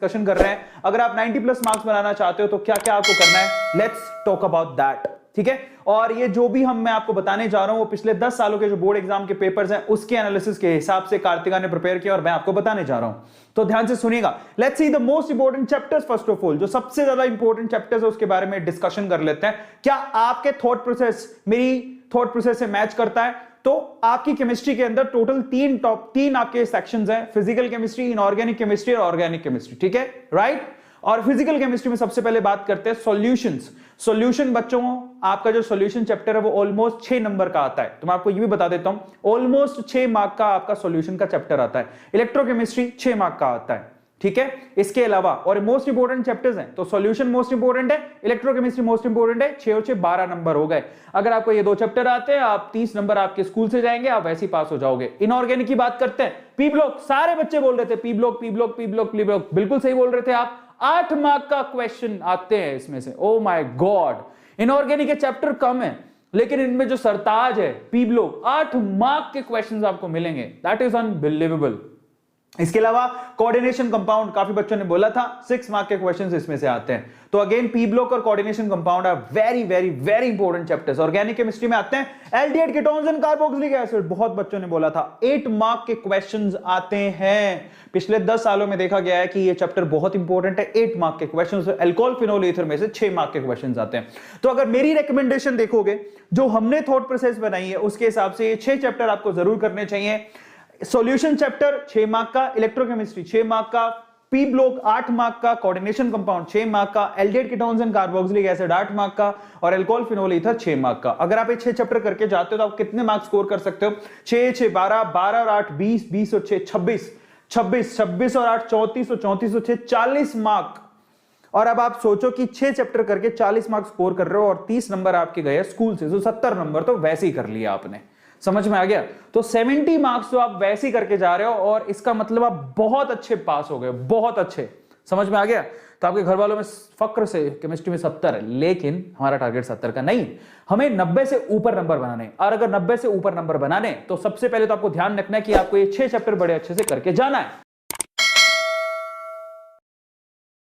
Discussion कर रहे हैं। अगर आप 90 प्लस मार्क्स बनाना चाहते हो तो क्या क्या आपको करना है, लेट्स टॉक अबाउट दैट। ठीक है, और ये जो भी मैं आपको बताने जा रहा हूं वो पिछले 10 सालों के जो बोर्ड एग्जाम के पेपर्स हैं उसके एनालिसिस के हिसाब से कार्तिका ने प्रिपेयर किया और मैं आपको बताने जा रहा हूं, तो ध्यान से सुनिएगा। Let's see the most important chapters first of all, जो सबसे ज्यादा इंपोर्टेंट चैप्टर्स है उसके बारे में डिस्कशन कर लेते हैं। क्या आपके थॉट प्रोसेस मेरी थॉट प्रोसेस से मैच करता है? तो आपकी केमिस्ट्री के अंदर टोटल तीन आपके सेक्शंस हैं, फिजिकल केमिस्ट्री, इनऑर्गेनिक केमिस्ट्री और ऑर्गेनिक केमिस्ट्री। ठीक है, राइट। और फिजिकल केमिस्ट्री में सबसे पहले बात करते हैं सॉल्यूशंस। सॉल्यूशन बच्चों, आपका जो सॉल्यूशन चैप्टर है वो ऑलमोस्ट 6 नंबर का आता है। तो मैं आपको ये भी बता देता हूं, ऑलमोस्ट 6 मार्क का आपका सॉल्यूशन का चैप्टर आता है। इलेक्ट्रोकेमिस्ट्री 6 मार्क का आता है। ठीक है, इसके अलावा और मोस्ट इंपोर्टेंट चैप्टर्स हैं, तो सॉल्यूशन मोस्ट इंपोर्टेंट है, इलेक्ट्रोकेमिस्ट्री मोस्ट इंपोर्टेंट है। 6 और 6 12 नंबर हो गए। अगर आपको ये 2 चैप्टर आते हैं, आप 30 नंबर आपके स्कूल से जाएंगे, आप वैसे ही पास हो जाओगे। इनऑर्गेनिक की बात करते हैं, पी ब्लॉक, सारे बच्चे बोल रहे थे P block P block P block P block, बिल्कुल सही बोल रहे थे आप। 8 मार्क का क्वेश्चन आते हैं इसमें से। ओ माय गॉड, इनऑर्गेनिक के चैप्टर कम है लेकिन इनमें जो सरताज है पी ब्लॉक, 8 मार्क के क्वेश्चंस आपको मिलेंगे। That is unbelievable. इसके अलावा कोऑर्डिनेशन कंपाउंड, काफी बच्चों ने बोला था 6 मार्क के क्वेश्चंस इसमें से आते हैं। तो अगेन पी ब्लॉक और coordination compound are very very very important chapters. Organic chemistry में आते हैं aldehyde ketones and carboxylic acid, बहुत बच्चों ने बोला था 8 मार्क के क्वेश्चंस आते हैं। पिछले 10 सालों में देखा गया है कि ये चैप्टर बहुत इंपॉर्टेंट है। 8 मार्क के क्वेश्चंस, अल्कोहल फिनोल ईथर में से 6 मार्क के क्वेश्चंस आते हैं। तो अगर मेरी रिकमेंडेशन देखोगे, जो हमने थॉट प्रोसेस बनाई है उसके हिसाब से ये 6 चैप्टर आपको जरूर करने चाहिए। सॉल्यूशन चैप्टर 6 मार्क का, इलेक्ट्रोकेमिस्ट्री 6 मार्क का, पी ब्लॉक 8 मार्क का, कोऑर्डिनेशन कंपाउंड 6 मार्क का, aldehyde ketones and carboxylic acid 8 mark का और अल्कोहल फिनोल ईथर 6 मार्क का। अगर आप ये 6 चैप्टर करके जाते हो तो आप कितने मार्क्स स्कोर कर सकते हो? 6 6 12, 12 और 8 20, 20 और 6 26, 26 26 और 8 34 और 34 और 6 40 मार्क। और अब आप सोचो कि 6 चैप्टर करके 40 मार्क्स स्कोर कर रहे हो और 30 नंबर आपके गए स्कूल से, तो 70 नंबर तो वैसे ही कर लिया आपने। समझ में आ गया? तो 70 मार्क्स तो आप वैसे ही करके जा रहे हो और इसका मतलब आप बहुत अच्छे पास हो गए, बहुत अच्छे। समझ में आ गया? तो आपके घर वालों में फक्र से केमिस्ट्री में 70 है, लेकिन हमारा टारगेट 70 का नहीं, हमें 90 से ऊपर नंबर बनाने। और अगर 90 से ऊपर नंबर बनाने तो सबसे पहले तो आपको ध्यान रखना है कि आपको ये 6 चैप्टर बड़े अच्छे से करके जाना है।